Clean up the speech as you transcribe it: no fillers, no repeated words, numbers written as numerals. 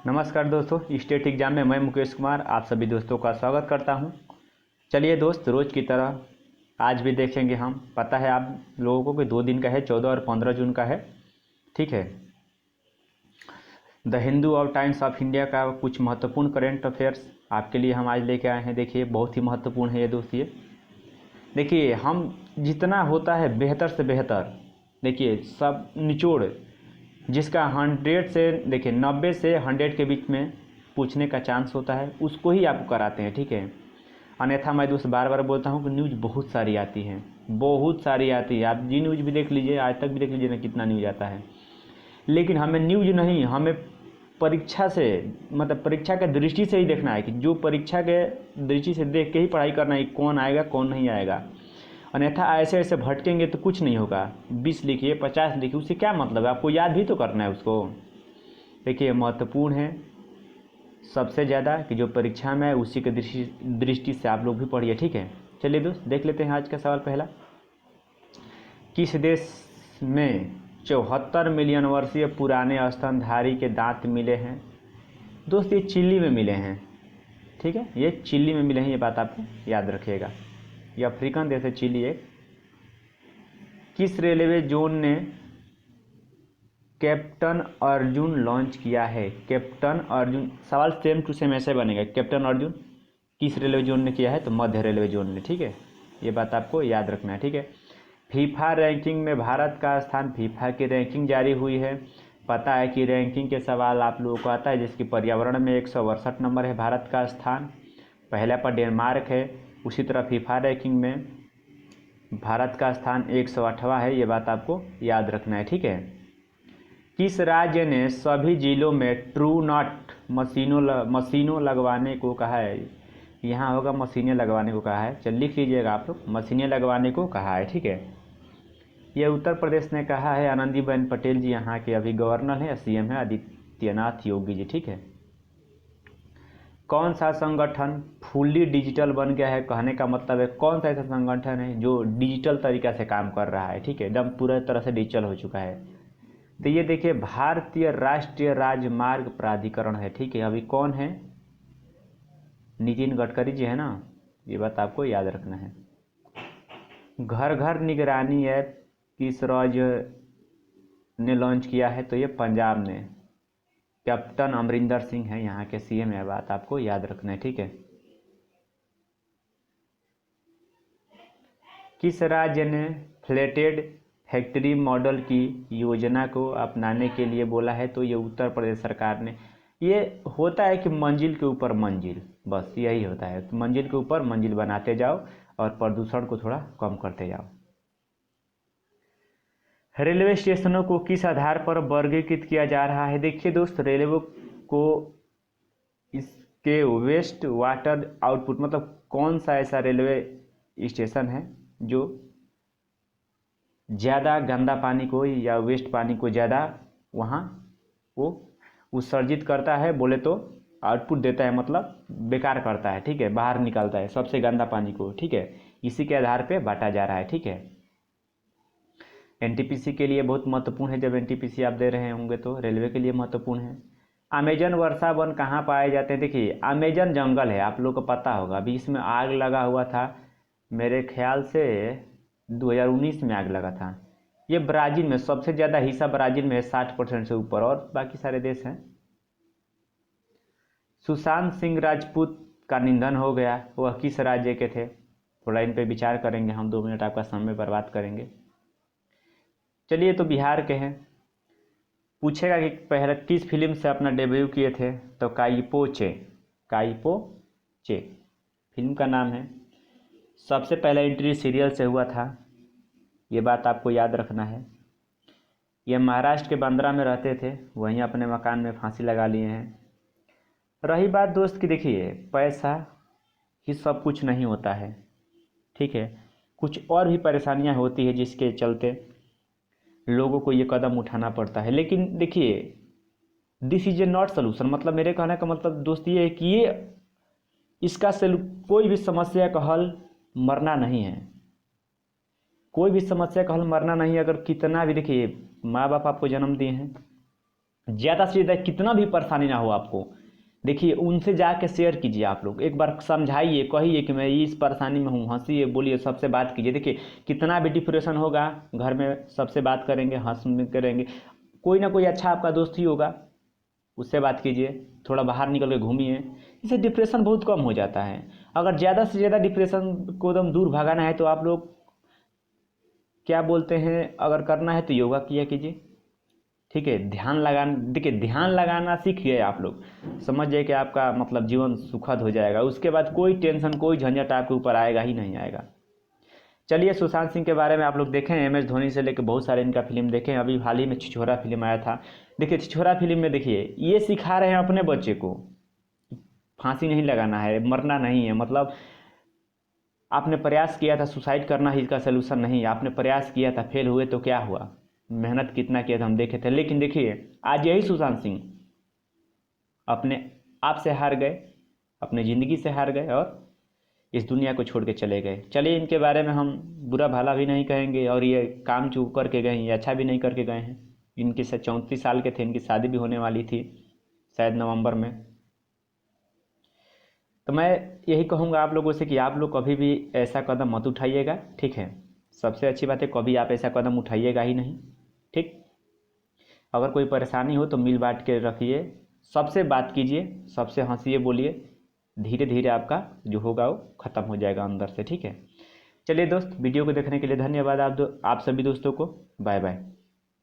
नमस्कार दोस्तों, state exam में मैं मुकेश कुमार आप सभी दोस्तों का स्वागत करता हूं। चलिए दोस्त, रोज़ की तरह आज भी देखेंगे हम। पता है आप लोगों को कि 2 दिन का है, 14 और 15 जून का है। ठीक है। द हिंदू और टाइम्स ऑफ इंडिया का कुछ महत्वपूर्ण करेंट अफेयर्स आपके लिए हम आज लेके आए हैं। देखिए, बहुत ही महत्वपूर्ण है ये दोस्त। ये देखिए, हम जितना होता है बेहतर से बेहतर, देखिए सब निचोड़ जिसका 100 से, देखिए 90 से 100 के बीच में पूछने का चांस होता है, उसको ही आपको कराते हैं। ठीक है। अन्यथा मैं दोस्त बार बार बोलता हूँ कि न्यूज़ बहुत सारी आती है, बहुत सारी आती है। आप जी न्यूज़ भी देख लीजिए, आज तक भी देख लीजिए ना, कितना न्यूज़ आता है। लेकिन हमें न्यूज़ नहीं, हमें परीक्षा से, मतलब परीक्षा के दृष्टि से ही देखना है कि जो परीक्षा के दृष्टि से देख के ही पढ़ाई करना है, कौन आएगा कौन नहीं आएगा। अन्यथा ऐसे ऐसे भटकेंगे तो कुछ नहीं होगा। 20 लिखिए, 50 लिखिए, उससे क्या मतलब है? आपको याद भी तो करना है उसको। देखिए, महत्वपूर्ण है सबसे ज़्यादा कि जो परीक्षा में है उसी के दृष्टि से आप लोग भी पढ़िए। ठीक है। चलिए दोस्त, देख लेते हैं आज का सवाल पहला। किस देश में 74 मिलियन वर्षीय पुराने स्तनधारी के दांत मिले हैं? दोस्त, ये चिली में मिले हैं। ठीक है, ये चिली में मिले हैं, ये बात आपको याद रखिएगा। ये अफ्रीकन देश है चिली एक। किस रेलवे जोन ने कैप्टन अर्जुन लॉन्च किया है? कैप्टन अर्जुन, सवाल सेम टू सेम ऐसे बनेगा। कैप्टन अर्जुन किस रेलवे जोन ने किया है? तो मध्य रेलवे जोन ने। ठीक है, ये बात आपको याद रखना है। ठीक है। फीफा रैंकिंग में भारत का स्थान, फीफा की रैंकिंग जारी हुई है। पता है कि रैंकिंग के सवाल आप लोगों को आता है, जिसकी पर्यावरण में 162 नंबर है भारत का स्थान। पहला पर डेनमार्क है। उसी तरह फीफा रैंकिंग में भारत का स्थान 108वां है, ये बात आपको याद रखना है। ठीक है। किस राज्य ने सभी जिलों में ट्रू नॉट मशीनों लगवाने को कहा है? यहाँ होगा मशीनें लगवाने को कहा है। चल लिख लीजिएगा आप लोग, मशीनें लगवाने को कहा है। ठीक है। यह उत्तर प्रदेश ने कहा है। आनंदीबेन पटेल जी यहाँ के अभी गवर्नर हैं, सीएम है आदित्यनाथ योगी जी। ठीक है। कौन सा संगठन फुल्ली डिजिटल बन गया है? कहने का मतलब है कौन सा ऐसा संगठन है जो डिजिटल तरीका से काम कर रहा है? ठीक है, एकदम पूरा तरह से डिजिटल हो चुका है। तो ये देखिए, भारतीय राष्ट्रीय राजमार्ग प्राधिकरण है। ठीक है। अभी कौन है? नितिन गडकरी जी है ना, ये बात आपको याद रखना है। घर घर निगरानी ऐप किस राज्य ने लॉन्च किया है? तो ये पंजाब ने। कैप्टन अमरिंदर सिंह है यहाँ के सीएम है, बात आपको याद रखना है। ठीक है। किस राज्य ने फ्लैटेड फैक्ट्री मॉडल की योजना को अपनाने के लिए बोला है? तो ये उत्तर प्रदेश सरकार ने। ये होता है कि मंजिल के ऊपर मंजिल, बस यही होता है। तो मंजिल के ऊपर मंजिल बनाते जाओ और प्रदूषण को थोड़ा कम करते जाओ। रेलवे स्टेशनों को किस आधार पर वर्गीकृत किया जा रहा है? देखिए दोस्त, रेलवे को इसके वेस्ट वाटर आउटपुट, मतलब कौन सा ऐसा रेलवे स्टेशन है जो ज़्यादा गंदा पानी को या वेस्ट पानी को ज़्यादा वहाँ वो उत्सर्जित करता है, बोले तो आउटपुट देता है, मतलब बेकार करता है। ठीक है, बाहर निकालता है सबसे गंदा पानी को। ठीक है, इसी के आधार पे बांटा जा रहा है। ठीक है। एनटीपीसी के लिए बहुत महत्वपूर्ण है। जब एनटीपीसी आप दे रहे होंगे तो रेलवे के लिए महत्वपूर्ण है। अमेजन वर्षा वन कहाँ पाए जाते हैं? देखिए, अमेजन जंगल है, आप लोग को पता होगा। अभी इसमें आग लगा हुआ था, मेरे ख्याल से 2019 में आग लगा था। ये ब्राज़ील में, सबसे ज़्यादा हिस्सा ब्राज़ील में है, 60% से ऊपर, और बाकी सारे देश हैं। सुशांत सिंह राजपूत का निधन हो गया, वह किस राज्य के थे? थोड़ा इन पे विचार करेंगे हम, 2 मिनट आपका समय बर्बाद करेंगे। चलिए, तो बिहार के हैं। पूछेगा कि पहले किस फिल्म से अपना डेब्यू किए थे? तो काइपो चे, काइपो चे फिल्म का नाम है। सबसे पहला एंट्री सीरियल से हुआ था, ये बात आपको याद रखना है। ये महाराष्ट्र के बांद्रा में रहते थे, वहीं अपने मकान में फांसी लगा लिए हैं। रही बात दोस्त की, देखिए पैसा ही सब कुछ नहीं होता है। ठीक है, कुछ और भी परेशानियां होती है जिसके चलते लोगों को ये कदम उठाना पड़ता है। लेकिन देखिए, this is a not solution, मतलब मेरे कहने का मतलब दोस्त ये है कि ये इसका कोई भी समस्या का हल मरना नहीं है। कोई भी समस्या का हल मरना नहीं है। अगर कितना भी, देखिए माँ बाप आपको जन्म दिए हैं, ज़्यादा से ज़्यादा कितना भी परेशानी ना हो आपको, देखिए उनसे जाके शेयर कीजिए। आप लोग एक बार समझाइए, कहिए कि मैं इस परेशानी में हूँ, हंसिए बोलिए, सबसे बात कीजिए। देखिए कितना भी डिप्रेशन होगा, घर में सबसे बात करेंगे, हंस करेंगे, कोई ना कोई अच्छा आपका दोस्त ही होगा, उससे बात कीजिए, थोड़ा बाहर निकल के घूमिए, इससे डिप्रेशन बहुत कम हो जाता है। अगर ज़्यादा से ज़्यादा डिप्रेशन को एकदम दूर भगाना है तो आप लोग क्या बोलते हैं, अगर करना है तो योगा किया कीजिए, ठीक है। ध्यान लगाना, देखिए ध्यान लगाना सीख गए आप लोग, समझ जाए कि आपका मतलब जीवन सुखद हो जाएगा। उसके बाद कोई टेंशन, कोई झंझट आपके ऊपर आएगा ही नहीं आएगा। चलिए सुशांत सिंह के बारे में आप लोग देखें, MS धोनी से लेकर बहुत सारे इनका फिल्म देखें। अभी हाल ही में छिछोरा फिल्म आया था, देखिए छिछोरा फिल्म में देखिए ये सिखा रहे हैं अपने बच्चे को, फांसी नहीं लगाना है, मरना नहीं है। मतलब आपने प्रयास किया था, सुसाइड करना ही इसका सलूशन नहीं है। आपने प्रयास किया था, फेल हुए तो क्या हुआ, मेहनत कितना किया था हम देखे थे। लेकिन देखिए आज यही सुशांत सिंह अपने आप से हार गए, अपने ज़िंदगी से हार गए और इस दुनिया को छोड़ के चले गए। चलिए इनके बारे में हम बुरा भला भी नहीं कहेंगे, और ये काम जो करके गए हैं ये अच्छा भी नहीं करके गए हैं। इनके से 34 साल के थे, इनकी शादी भी होने वाली थी शायद नवंबर में। तो मैं यही कहूँगा आप लोगों से कि आप लोग कभी भी ऐसा कदम मत उठाइएगा, ठीक है। सबसे अच्छी बात है कभी आप ऐसा कदम उठाइएगा ही नहीं, ठीक। अगर कोई परेशानी हो तो मिल बांट के रखिए, सबसे बात कीजिए, सबसे हंसिए बोलिए, धीरे धीरे आपका जो होगा वो ख़त्म हो जाएगा अंदर से, ठीक है। चलिए दोस्त, वीडियो को देखने के लिए धन्यवाद आप सभी दोस्तों को। Bye bye.